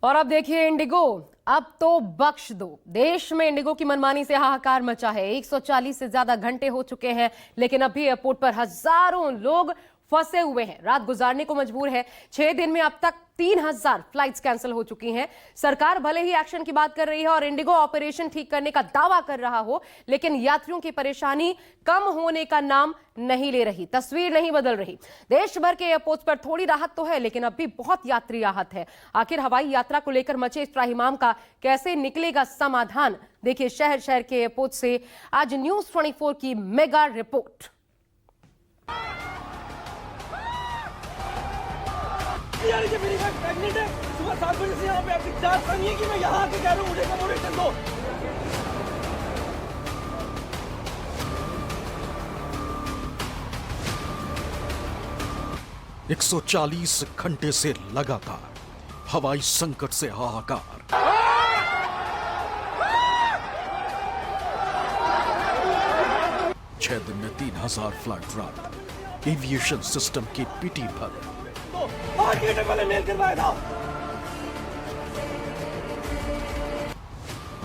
और अब देखिए इंडिगो, अब तो बख्श दो। देश में इंडिगो की मनमानी से हाहाकार मचा है। 140 से ज्यादा घंटे हो चुके हैं, लेकिन अभी एयरपोर्ट पर हजारों लोग फंसे हुए हैं, रात गुजारने को मजबूर है। 6 दिन में अब तक 3000 फ्लाइट्स कैंसिल हो चुकी हैं। सरकार भले ही एक्शन की बात कर रही है और इंडिगो ऑपरेशन ठीक करने का दावा कर रहा हो, लेकिन यात्रियों की परेशानी कम होने का नाम नहीं ले रही, तस्वीर नहीं बदल रही। देश भर के एयरपोर्ट पर थोड़ी राहत तो है, लेकिन अब भी बहुत यात्री आहत है। आखिर हवाई यात्रा को लेकर मचे इस त्राहिमाम का कैसे निकलेगा समाधान? देखिए शहर शहर के एयरपोर्ट से आज न्यूज 24 की मेगा रिपोर्ट। मेरी वाइफ प्रेग्नेंट है। सुबह 7 बजे से यहाँ पे आपकी जांच करनी है कि मैं यहाँ आके कह रहा हूँ मुझे कमोडेशन दो। एक 140 घंटे से लगातार हवाई संकट से हाहाकार। 6 दिन में 3000 फ्लाइट रद्द। एविएशन सिस्टम की पिटी भर। वाले मेल करवाया था।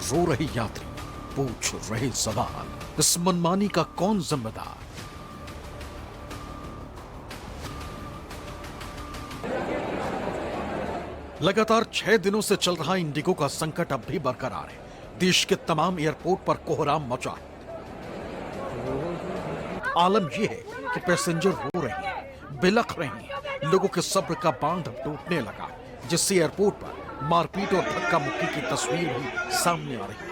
रो रहे यात्री, पूछ रहे सवाल, इस मनमानी का कौन जिम्मेदार? लगातार 6 दिनों से चल रहा इंडिगो का संकट अब भी बरकरार है। देश के तमाम एयरपोर्ट पर कोहराम मचा है। आलम यह है कि पैसेंजर रो रहे हैं, बिलख रहे हैं। लोगों के सब्र का बांध टूटने लगा, जिससे एयरपोर्ट पर मारपीट और धक्का मुक्की की तस्वीर भी सामने आ रही है।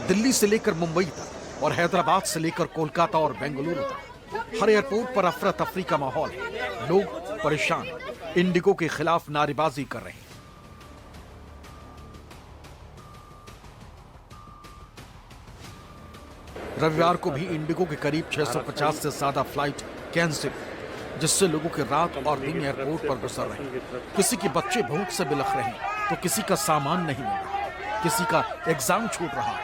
दिल्ली से लेकर मुंबई तक और हैदराबाद से लेकर कोलकाता और बेंगलुरु तक हर एयरपोर्ट पर अफरा तफरी का माहौल है। लोग परेशान इंडिगो के खिलाफ नारेबाजी कर रहे हैं। रविवार को भी इंडिगो के करीब 650 से ज्यादा फ्लाइट कैंसिल, जिससे लोगों के रात और दिन एयरपोर्ट पर गुजर रहे हैं। किसी के बच्चे भूख से बिलख रहे हैं, तो किसी का सामान नहीं मिल रहा, किसी का एग्जाम छूट रहा है,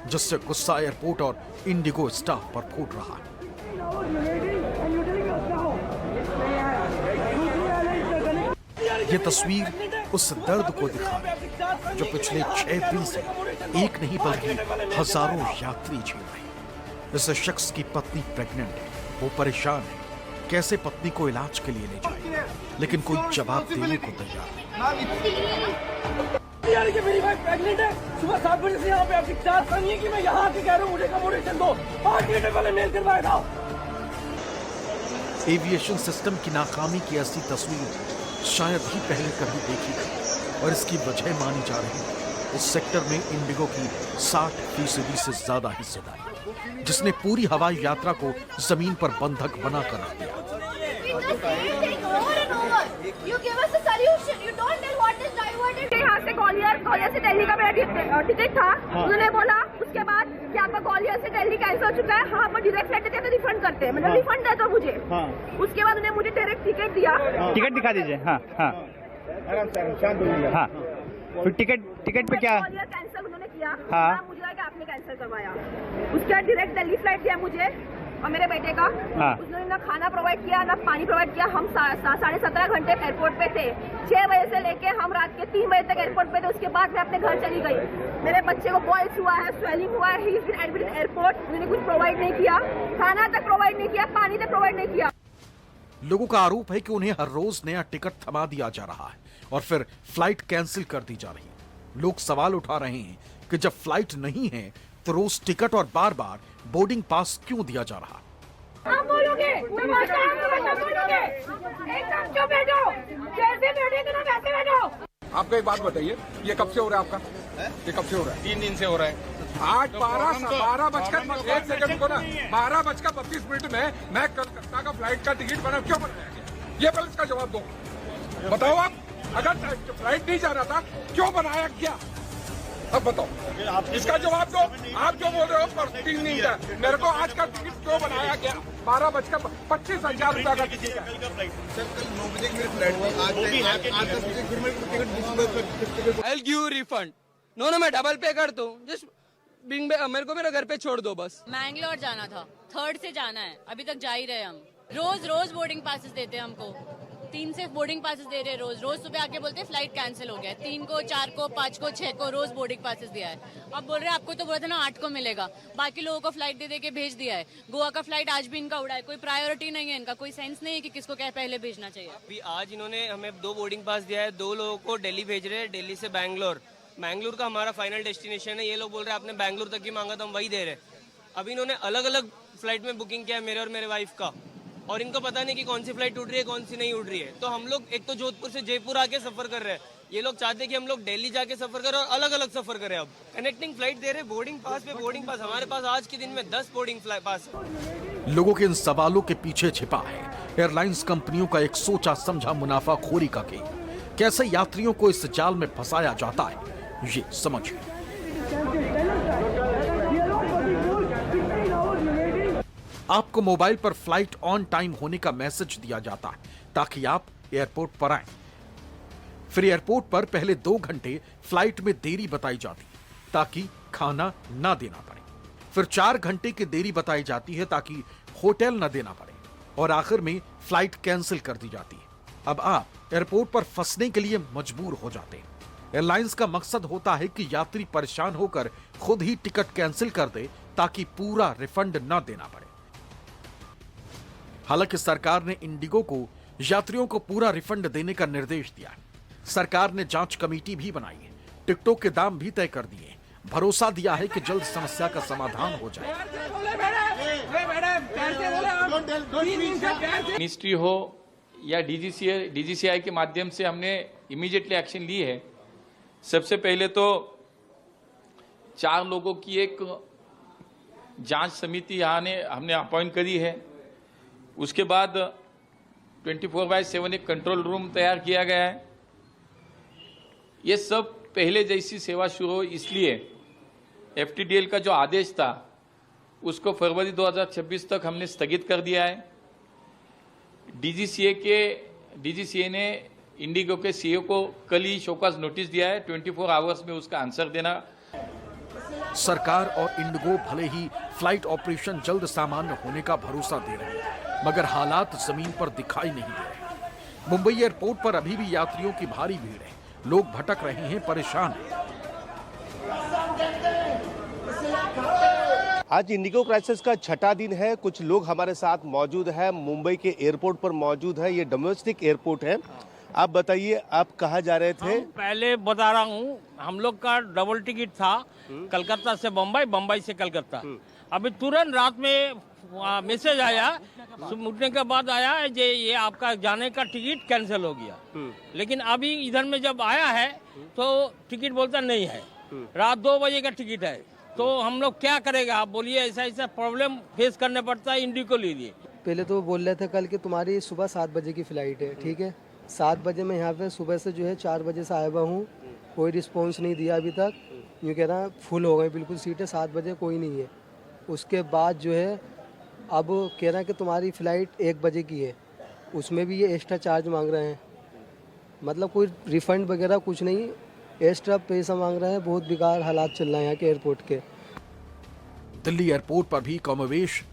जिससे गुस्सा एयरपोर्ट और इंडिगो स्टाफ पर फूट रहा है। ये तस्वीर उस दर्द को दिखा रही है जो पिछले 6 दिन से एक नहीं बल्कि हजारों यात्री झेल रहे हैं। इस शख्स की पत्नी प्रेग्नेंट है, वो परेशान है, कैसे पत्नी को इलाज के लिए ले जाए, लेकिन कोई जवाब देने को तैयार नहीं। मेरी वाइफ प्रेग्नेंट है। सुबह 7 बजे से यहाँ पे आपकी जांच करनी है कि मैं यहाँ आके कह रहा हूँ मुझे कमोडेशन दो। 8 घंटे पहले मेल करवाया था। एविएशन सिस्टम की नाकामी की ऐसी तस्वीर शायद ही पहले कभी देखी थी, और इसकी वजह मानी जा रही है इस सेक्टर में इंडिगो की 60% से ज्यादा हिस्सेदारी, जिसने पूरी हवाई यात्रा को जमीन पर बंधक बनाकर रख दिया। यहाँ से ग्वालियर से दिल्ली का मेरा टिकट था। उन्होंने बोला उसके बाद कि आपका ग्वालियर से दिल्ली कैंसिल हो चुका है। हाँ, पर डायरेक्ट फ्लाइट देते हैं तो रिफंड करते हैं, मतलब रिफंड दे दो मुझे। उसके बाद उन्होंने मुझे डायरेक्ट टिकट दिया। टिकट दिखा दीजिए। हाँ हाँ हाँ, फिर टिकट पे क्या कैंसिल उन्होंने किया। हाँ, मुझे लगा कि आपने कैंसिल करवाया। उसके बाद डायरेक्ट दिल्ली फ्लाइट दिया मुझे और मेरे बेटे का। हाँ, उसने ना खाना प्रोवाइड किया ना पानी प्रोवाइड किया। हम 17.5 घंटे एयरपोर्ट पे थे। 6 बजे से लेके हम रात के 3 बजे तक एयरपोर्ट पे थे। उसके बाद मैं अपने घर चली गई। मेरे बच्चे को बॉयल्स हुआ है, स्वेलिंग हुआ है, he is been admitted airport. उन्होंने कुछ प्रोवाइड नहीं किया, खाना तक प्रोवाइड नहीं किया, पानी तक प्रोवाइड नहीं किया। लोगों का आरोप है कि उन्हें हर रोज नया टिकट थमा दिया जा रहा है और फिर फ्लाइट कैंसिल कर दी जा रही है। लोग सवाल उठा रहे हैं कि जब फ्लाइट नहीं है तो रोज टिकट और बार बार बोर्डिंग पास क्यों दिया जा रहा है? हम बोलोगे, एकदम चुप बैठो, जैसे बैठे थे ना वैसे बैठो। आपको एक बात बताइए, ये कब से हो रहा है आपका? ये कब से हो रहा है? 3 दिन से हो रहा है। 12 बजकर 1 सेकंड को ना 12 बजकर 32 मिनट में मैं कलकत्ता का फ्लाइट का टिकट बना, क्यों बनाया गया? ये पहले इसका जवाब दो। बताओ आप, अगर फ्लाइट नहीं जा रहा था क्यों बनाया गया? अब बताओ, इसका जवाब दो। आप जो बोल रहे हो पर 3 दिन का, मेरे को आज का टिकट क्यों बनाया गया? 12 बजकर 25,000 रुपया का टिकट है। I'll give you refund. No, मैं डबल पे कर दूं। जस्ट मेरे को मेरे घर पे छोड़ दो बस। मैंगलोर जाना था, 3rd से जाना है, अभी तक जा ही रहे हम। रोज बोर्डिंग पासेस देते हैं हमको, 3 से बोर्डिंग पासेस दे रहे हैं रोज सुबह आके बोलते हैं फ्लाइट कैंसिल हो गया है। 3 को, 4 को, 5 को, 6 को रोज बोर्डिंग पासेस दिया है। अब बोल रहे हैं आपको तो बोला था ना 8 को मिलेगा, बाकी लोगों को फ्लाइट दे के भेज दिया है। गोवा का फ्लाइट आज भी इनका उड़ा है, कोई प्रायोरिटी नहीं है इनका, कोई सेंस नहीं है कि किसको क्या पहले भेजना चाहिए। अभी आज इन्होंने हमें 2 बोर्डिंग पास दिया है, 2 लोगों को दिल्ली भेज रहे हैं, दिल्ली से बैंगलोर का हमारा फाइनल डेस्टिनेशन है। ये लोग बोल रहे हैं आपने बैंगलोर तक ही मांगा तो हम वही दे रहे हैं। अभी इन्होंने अलग अलग फ्लाइट में बुकिंग किया है मेरे और मेरे वाइफ का, और इनको पता नहीं कि कौन सी फ्लाइट उड़ रही है कौन सी नहीं उड़ रही है। तो हम लोग एक तो जोधपुर से जयपुर आके सफर कर रहे हैं, ये लोग चाहते हैं कि हम लोग दिल्ली जाके सफर करें और अलग अलग सफर करें। अब कनेक्टिंग फ्लाइट दे रहे, बोर्डिंग पास पे बोर्डिंग पास। हमारे पास आज के दिन में 10 बोर्डिंग पास है। लोगों के इन सवालों के पीछे छिपा है एयरलाइंस कंपनियों का एक सोचा समझा मुनाफाखोरी का खेल। कैसे यात्रियों को इस जाल में फंसाया जाता है, ये समझिए। आपको मोबाइल पर फ्लाइट ऑन टाइम होने का मैसेज दिया जाता है ताकि आप एयरपोर्ट पर आएं। फिर एयरपोर्ट पर पहले 2 घंटे फ्लाइट में देरी बताई जाती है ताकि खाना ना देना पड़े। फिर 4 घंटे की देरी बताई जाती है ताकि होटल ना देना पड़े, और आखिर में फ्लाइट कैंसिल कर दी जाती है। अब आप एयरपोर्ट पर फंसने के लिए मजबूर हो जाते हैं। एयरलाइंस का मकसद होता है कि यात्री परेशान होकर खुद ही टिकट कैंसिल कर दे ताकि पूरा रिफंड ना देना पड़े। हालांकि सरकार ने इंडिगो को यात्रियों को पूरा रिफंड देने का निर्देश दिया है। सरकार ने जांच कमेटी भी बनाई है, टिकटों के दाम भी तय कर दिए, भरोसा दिया है कि जल्द समस्या का समाधान हो जाए। मिनिस्ट्री हो या डीजीसीआई के माध्यम से हमने इमीडिएटली एक्शन ली है। सबसे पहले तो 4 लोगों की एक जांच समिति हमने अपॉइंट करी है। उसके बाद 24/7 एक कंट्रोल रूम तैयार किया गया है। ये सब पहले जैसी सेवा शुरू हो, इसलिए एफटीडीएल का जो आदेश था उसको फरवरी 2026 तक हमने स्थगित कर दिया है। डीजीसीए ने इंडिगो के सीईओ को कल ही शोकॉज नोटिस दिया है, 24 आवर्स में उसका आंसर देना। सरकार और इंडिगो भले ही फ्लाइट ऑपरेशन जल्द सामान्य होने का भरोसा दे रहे हैं, मगर हालात जमीन पर दिखाई नहीं दे रहे। मुंबई एयरपोर्ट पर अभी भी यात्रियों की भारी भीड़ है, लोग भटक रहे हैं, परेशान हैं। आज इंडिगो क्राइसिस का 6ठा दिन है। कुछ लोग हमारे साथ मौजूद है, मुंबई के एयरपोर्ट पर मौजूद है। ये डोमेस्टिक एयरपोर्ट है। आप बताइए, आप कहाँ जा रहे थे? पहले बता रहा हूँ, हम लोग का डबल टिकट था, कलकत्ता से बम्बई, बम्बई से कलकत्ता। अभी तुरंत रात में मैसेज आया, उठने के बाद आया ये आपका जाने का टिकट कैंसिल हो गया। लेकिन अभी इधर में जब आया है तो टिकट बोलता नहीं है, रात 2 बजे का टिकट है। तो हम लोग क्या करेगा, आप बोलिए। ऐसा प्रॉब्लम फेस करने पड़ता है इंडिगो के लिए। पहले तो बोल रहे थे कल कि तुम्हारी सुबह 7 बजे की फ्लाइट है, ठीक है। 7 बजे मैं यहाँ पे सुबह से जो है 4 बजे से आया हुआ हूँ, कोई रिस्पॉन्स नहीं दिया अभी तक। यूँ कह रहा है फुल हो गई बिल्कुल सीटें, 7 बजे कोई नहीं है। उसके बाद जो है अब कह रहा है कि तुम्हारी फ़्लाइट 1 बजे की है, उसमें भी ये एक्स्ट्रा चार्ज मांग रहे हैं। मतलब कोई रिफ़ंड वगैरह कुछ नहीं, एक्स्ट्रा पैसा मांग रहे हैं। बहुत बेकार हालात चल रहे हैं यहाँ के एयरपोर्ट के। दिल्ली एयरपोर्ट पर भी कमोवेश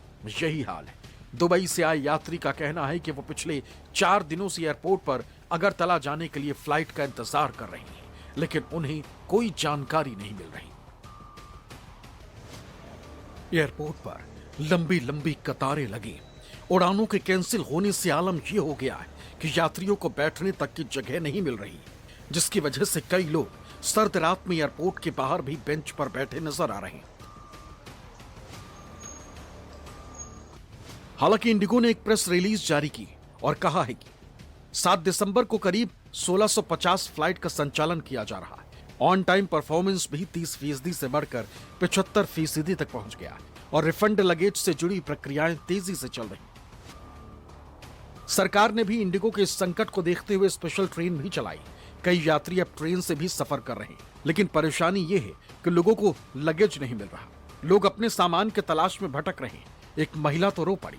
यही हाल है। दुबई से आए यात्री का कहना है कि वो पिछले 4 दिनों से एयरपोर्ट पर अगरतला जाने के लिए फ्लाइट का इंतजार कर रहे हैं, लेकिन उन्हें कोई जानकारी नहीं मिल रही। एयरपोर्ट पर लंबी लंबी कतारें लगी। उड़ानों के कैंसिल होने से आलम यह हो गया है कि यात्रियों को बैठने तक की जगह नहीं मिल रही, जिसकी वजह से कई लोग सर्द रात में एयरपोर्ट के बाहर भी बेंच पर बैठे नजर आ रहे हैं। हालांकि इंडिगो ने एक प्रेस रिलीज जारी की और कहा है कि 7 दिसंबर को करीब 1650 फ्लाइट का संचालन किया जा रहा है। ऑन टाइम परफॉर्मेंस भी 30% से बढ़कर 75% तक पहुंच गया और रिफंड लगेज से जुड़ी प्रक्रियाएं तेजी से चल रही। सरकार ने भी इंडिगो के इस संकट को देखते हुए स्पेशल ट्रेन भी चलाई। कई यात्री अब ट्रेन से भी सफर कर रहे हैं, लेकिन परेशानी यह है कि लोगों को लगेज नहीं मिल रहा। लोग अपने सामान के तलाश में भटक रहे हैं। एक महिला तो रो पड़ी।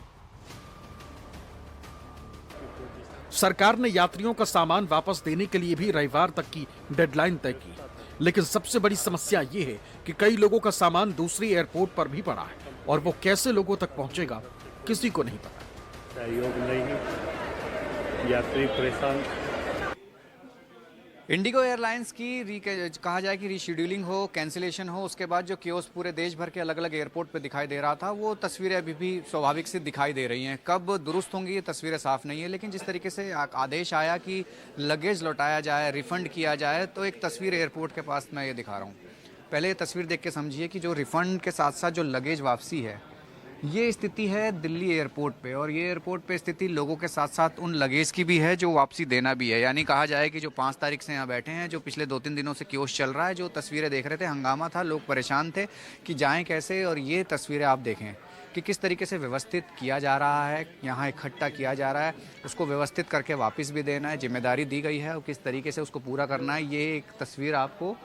सरकार ने यात्रियों का सामान वापस देने के लिए भी रविवार तक की डेडलाइन तय की। लेकिन सबसे बड़ी समस्या ये है कि कई लोगों का सामान दूसरी एयरपोर्ट पर भी पड़ा है और वो कैसे लोगों तक पहुंचेगा किसी को नहीं पता। सहयोग नहीं, यात्री परेशान। इंडिगो एयरलाइंस की कहा जाए कि रीशेड्यूलिंग हो, कैंसिलेशन हो, उसके बाद जो कियोस्क पूरे देश भर के अलग अलग एयरपोर्ट पे दिखाई दे रहा था, वो तस्वीरें अभी भी स्वाभाविक से दिखाई दे रही हैं। कब दुरुस्त होंगी ये तस्वीरें साफ नहीं है, लेकिन जिस तरीके से आदेश आया कि लगेज लौटाया जाए, रिफंड किया जाए, तो एक तस्वीर एयरपोर्ट के पास मैं ये दिखा रहा हूँ। पहले ये तस्वीर देख के समझिए कि जो रिफंड के साथ साथ जो लगेज वापसी है, ये स्थिति है दिल्ली एयरपोर्ट पे, और ये एयरपोर्ट पे स्थिति लोगों के साथ साथ उन लगेज की भी है जो वापसी देना भी है। यानी कहा जाए कि जो 5 तारीख से यहाँ बैठे हैं, जो पिछले 2-3 दिनों से कियोस्क चल रहा है, जो तस्वीरें देख रहे थे, हंगामा था, लोग परेशान थे कि जाएं कैसे। और ये तस्वीरें आप देखें कि किस तरीके से व्यवस्थित किया जा रहा है, यहाँ इकट्ठा किया जा रहा है, उसको व्यवस्थित करके वापस भी देना है, जिम्मेदारी दी गई है और किस तरीके से उसको पूरा करना है। ये एक तस्वीर आपको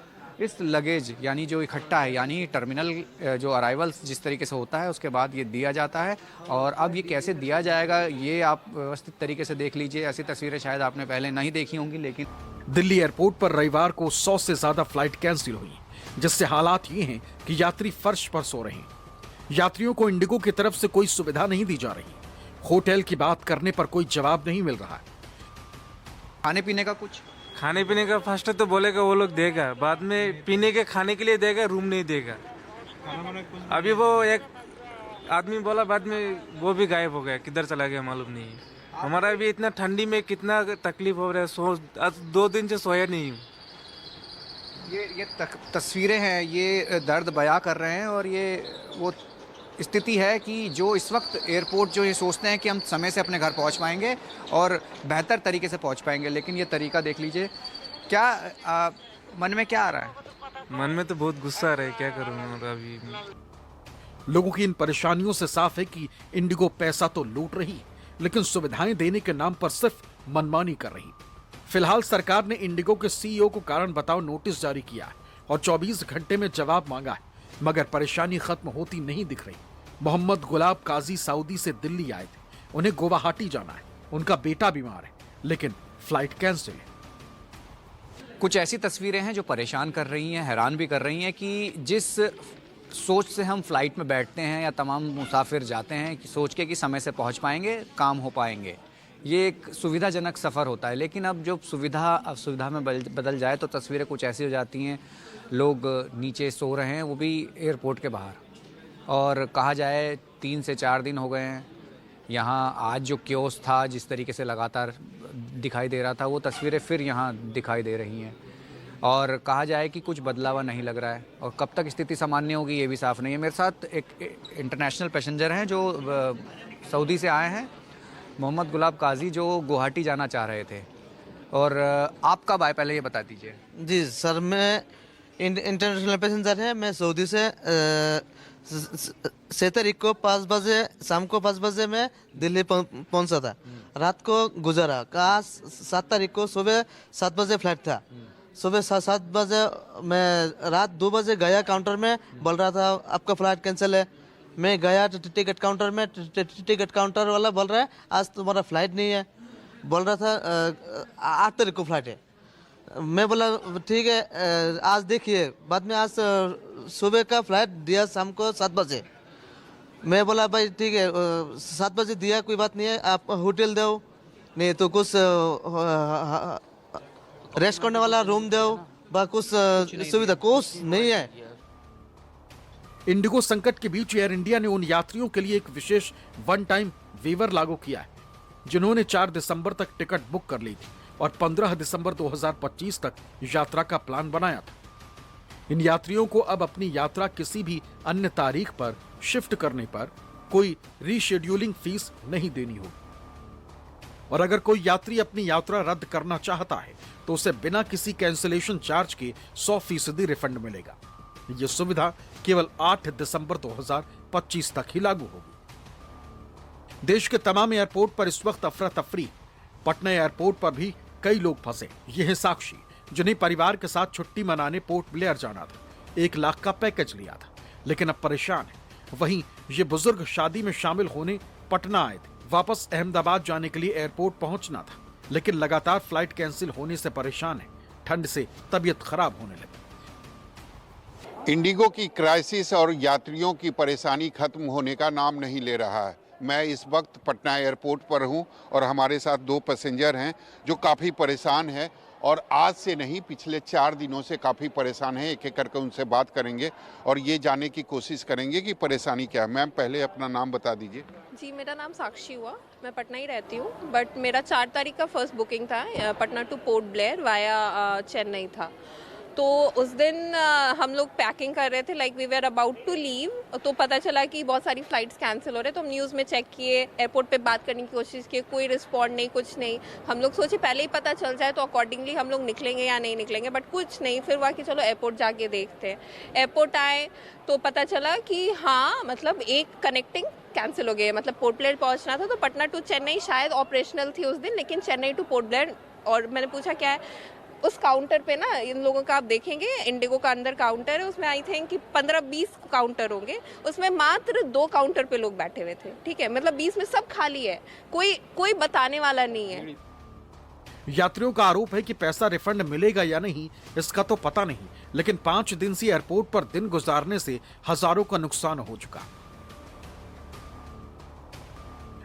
इस लगेज यानी जो इकट्ठा है, यानी टर्मिनल जो अराइवल्स जिस तरीके से होता है उसके बाद ये दिया जाता है, और अब ये कैसे दिया जाएगा ये आप व्यवस्थित तरीके से देख लीजिए। ऐसी तस्वीरें शायद आपने पहले नहीं देखी होंगी, लेकिन दिल्ली एयरपोर्ट पर रविवार को 100 से ज्यादा फ्लाइट कैंसिल हुई, जिससे हालात ये हैं कि यात्री फर्श पर सो रहे हैं। यात्रियों को इंडिगो की तरफ से कोई सुविधा नहीं दी जा रही, होटल की बात करने पर कोई जवाब नहीं मिल रहा है। खाने पीने का कुछ, खाने पीने का फर्स्ट तो बोलेगा वो लोग देगा, बाद में पीने के खाने के लिए देगा, रूम नहीं देगा। अभी वो एक आदमी बोला, बाद में वो भी गायब हो गया, किधर चला गया मालूम नहीं है। हमारा भी इतना ठंडी में कितना तकलीफ हो रहा है, आज 2 दिन से सोया नहीं हूँ। ये तस्वीरें हैं, ये दर्द बयां कर रहे हैं, और ये वो स्थिति है कि जो इस वक्त एयरपोर्ट जो ये सोचते हैं कि हम समय से अपने घर पहुंच पाएंगे और बेहतर तरीके से पहुंच पाएंगे, लेकिन ये तरीका देख लीजिए। क्या मन में क्या आ रहा है? मन में तो बहुत गुस्सा आ रहा है, क्या करूँ अभी। लोगों की इन परेशानियों से साफ है कि इंडिगो पैसा तो लूट रही, लेकिन सुविधाएं देने के नाम पर सिर्फ मनमानी कर रही। फिलहाल सरकार ने इंडिगो के सीईओ को कारण बताओ नोटिस जारी किया है और 24 घंटे में जवाब मांगा है, मगर परेशानी खत्म होती नहीं दिख रही। मोहम्मद गुलाब काजी सऊदी से दिल्ली आए थे, उन्हें गुवाहाटी जाना है, उनका बेटा बीमार है, लेकिन फ्लाइट कैंसिल है। कुछ ऐसी तस्वीरें हैं जो परेशान कर रही हैं, हैरान भी कर रही हैं कि जिस सोच से हम फ्लाइट में बैठते हैं या तमाम मुसाफिर जाते हैं कि सोच के कि समय से पहुंच पाएंगे, काम हो पाएंगे, ये एक सुविधाजनक सफ़र होता है। लेकिन अब जो सुविधा में बदल जाए तो तस्वीरें कुछ ऐसी हो जाती हैं। लोग नीचे सो रहे हैं, वो भी एयरपोर्ट के बाहर, और कहा जाए 3 से 4 दिन हो गए हैं। यहाँ आज जो कियोस्क था, जिस तरीके से लगातार दिखाई दे रहा था, वो तस्वीरें फिर यहाँ दिखाई दे रही हैं, और कहा जाए कि कुछ बदलावा नहीं लग रहा है, और कब तक स्थिति सामान्य होगी ये भी साफ नहीं है। मेरे साथ एक इंटरनेशनल पैसेंजर हैं जो सऊदी से आए हैं, मोहम्मद गुलाब काजी, जो गुवाहाटी जाना चाह रहे थे। और आप कब आए, पहले ये बता दीजिए। जी सर, मैं इंटरनेशनल पैसेंजर है, मैं सऊदी से 6 तारीख को 5 बजे, शाम को 5 बजे में दिल्ली पहुंचा था। रात को गुजरा, कहा 7 तारीख को सुबह 7 बजे फ्लाइट था। सुबह 7 बजे मैं रात 2 बजे गया काउंटर में, बोल रहा था आपका फ्लाइट कैंसिल है। मैं गया टिकट काउंटर में, टिकट काउंटर वाला बोल रहा है आज तुम्हारा फ्लाइट नहीं है। बोल रहा था 8 तारीख को फ्लाइट है। मैं बोला ठीक है आज देखिए, बाद में आज सुबह का फ्लाइट दिया शाम को 7 बजे। मैं बोला भाई ठीक है 7 बजे दिया, कोई बात नहीं है, आप होटल दो, नहीं तो कुछ रेस्ट करने वाला रूम दो, कुछ सुविधा कुछ नहीं है। इंडिगो संकट के बीच एयर इंडिया ने उन यात्रियों के लिए एक विशेष वन टाइम वेवर लागू किया है जिन्होंने 4 दिसंबर तक टिकट बुक कर ली थी और 15 दिसंबर 2025 तक यात्रा का प्लान बनाया था। इन यात्रियों को अब अपनी यात्रा किसी भी अन्य तारीख पर शिफ्ट करने पर कोई रीशेड्यूलिंग फीस नहीं देनी होगी, और अगर कोई यात्री अपनी यात्रा रद्द करना चाहता है तो उसे बिना किसी कैंसिलेशन चार्ज के 100% रिफंड मिलेगा। यह सुविधा केवल 8 दिसंबर 2025 तक ही लागू होगी। देश के तमाम एयरपोर्ट पर इस वक्त अफरा तफरी। पटना एयरपोर्ट पर भी कई लोग फंसे। ये हैं साक्षी, जिन्हें परिवार के साथ छुट्टी मनाने पोर्ट ब्लेयर जाना था, 1 लाख का पैकेज लिया था, लेकिन अब परेशान है। वहीं ये बुजुर्ग शादी में शामिल होने पटना आए थे, वापस अहमदाबाद जाने के लिए एयरपोर्ट पहुंचना था, लेकिन लगातार फ्लाइट कैंसिल होने से परेशान है। ठंड से तबीयत खराब होने लगी। इंडिगो की क्राइसिस और यात्रियों की परेशानी खत्म होने का नाम नहीं ले रहा है। मैं इस वक्त पटना एयरपोर्ट पर हूं और हमारे साथ 2 पैसेंजर हैं जो काफ़ी परेशान हैं और आज से नहीं पिछले 4 दिनों से काफ़ी परेशान हैं। एक एक करके उनसे बात करेंगे और ये जानने की कोशिश करेंगे कि परेशानी क्या है। मैम पहले अपना नाम बता दीजिए। जी, मेरा नाम साक्षी हुआ, मैं पटना ही रहती हूँ, बट मेरा 4 तारीख का फर्स्ट बुकिंग था Patna two port Blair via Chennai था। तो उस दिन हम लोग पैकिंग कर रहे थे, like we were about to leave, तो पता चला कि बहुत सारी फ़्लाइट्स कैंसिल हो रहे। तो हम न्यूज़ में चेक किए, एयरपोर्ट पे बात करने की कोशिश की, कोई रिस्पॉन्ड नहीं, कुछ नहीं। हम लोग सोचे पहले ही पता चल जाए तो अकॉर्डिंगली हम लोग निकलेंगे या नहीं निकलेंगे, बट कुछ नहीं। फिर हुआ कि चलो एयरपोर्ट जाके देखते हैं। एयरपोर्ट आए तो पता चला कि हाँ, मतलब एक कनेक्टिंग कैंसिल हो गई, मतलब पोर्ट ब्लेयर पहुँचना था तो पटना टू चेन्नई शायद ऑपरेशनल थी उस दिन, लेकिन चेन्नई टू पोर्ट ब्लेयर। और मैंने पूछा क्या है, उस काउंटर पे ना इन लोगों का आप देखेंगे, इंडिगो का अंदर काउंटर है, उसमें आई थिंक कि 15-20 काउंटर होंगे, उसमें मात्र 2 काउंटर पे लोग बैठे हुए थे। ठीक है, मतलब 20 में सब खाली है, कोई बताने वाला नहीं है। यात्रियों का आरोप है कि पैसा रिफंड मिलेगा या नहीं इसका तो पता नहीं, लेकिन 5 दिन से एयरपोर्ट पर दिन गुजारने से हजारों का नुकसान हो चुका।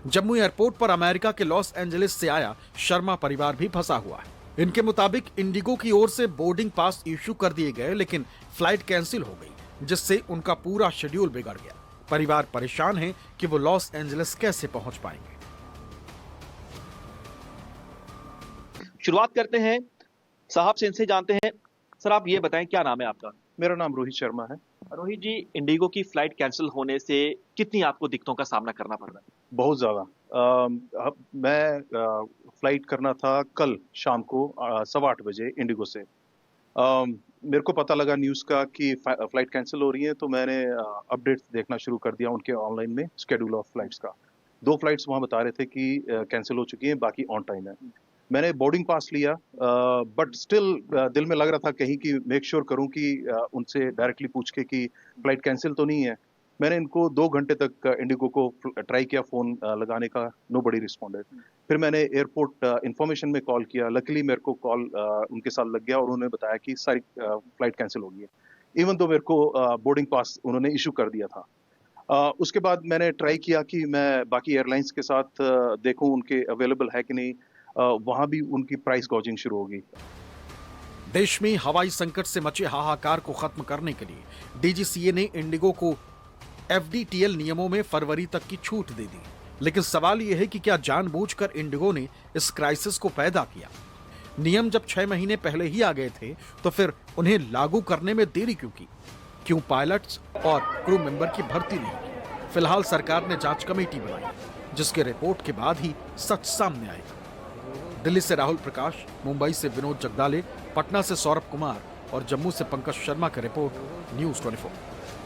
जम्मू एयरपोर्ट पर अमेरिका के लॉस एंजलिस से आया शर्मा परिवार भी फंसा हुआ है। इनके मुताबिक इंडिगो की ओर से बोर्डिंग पास इश्यू कर दिए गए, लेकिन फ्लाइट कैंसिल हो गई, जिससे उनका पूरा शेड्यूल बिगड़ गया। परिवार परेशान है कि वो लॉस एंजलिस कैसे पहुंच पाएंगे। शुरुआत करते हैं साहब से, इनसे जानते हैं। सर, आप ये बताएं क्या नाम है आपका? मेरा नाम रोहित शर्मा है। रोहित जी, इंडिगो की फ्लाइट कैंसिल होने से कितनी आपको दिक्कतों का सामना करना पड़ रहा है? बहुत ज़्यादा। मैं फ्लाइट करना था कल शाम को 8:15 बजे इंडिगो से। मेरे को पता लगा न्यूज़ का कि फ्लाइट कैंसिल हो रही है, तो मैंने अपडेट्स देखना शुरू कर दिया उनके ऑनलाइन में, शेड्यूल ऑफ फ्लाइट्स का। 2 फ्लाइट्स वहाँ बता रहे थे कि कैंसिल हो चुकी हैं, बाकी ऑन टाइम है। मैंने बोर्डिंग पास लिया, बट स्टिल दिल में लग रहा था कहीं कि मेक श्योर करूं कि उनसे डायरेक्टली पूछ के कि फ्लाइट कैंसिल तो नहीं है। मैंने इनको 2 घंटे तक इंडिगो को ट्राई किया फ़ोन लगाने का, नोबडी रिस्पॉन्डेड। फिर मैंने एयरपोर्ट इंफॉर्मेशन में कॉल किया, लकीली मेरे को कॉल उनके साथ लग गया और उन्होंने बताया कि सारी फ्लाइट कैंसिल हो गई है, इवन तो मेरे को बोर्डिंग पास उन्होंने इशू कर दिया था। उसके बाद मैंने ट्राई किया कि मैं बाकी एयरलाइंस के साथ देखूँ उनके अवेलेबल है कि नहीं। वहां भी उनकी प्राइस गॉजिंग शुरू होगी। देश में हवाई संकट से मचे हाहाकार को खत्म करने के लिए डीजीसीए ने इंडिगो को एफडीटीएल नियमों में फरवरी तक की छूट दे दी, लेकिन सवाल यह है कि क्या जानबूझकर इंडिगो ने इस क्राइसिस को पैदा किया? नियम जब 6 महीने पहले ही आ गए थे तो फिर उन्हें लागू करने में देरी क्यों की? क्यों पायलट्स और क्रू मेंबर की भर्ती नहीं की? फिलहाल सरकार ने जांच कमेटी बनाई, जिसके रिपोर्ट के बाद ही सच सामने आएगा। दिल्ली से राहुल प्रकाश, मुंबई से विनोद जगदाले, पटना से सौरभ कुमार और जम्मू से पंकज शर्मा की रिपोर्ट, न्यूज़ 24।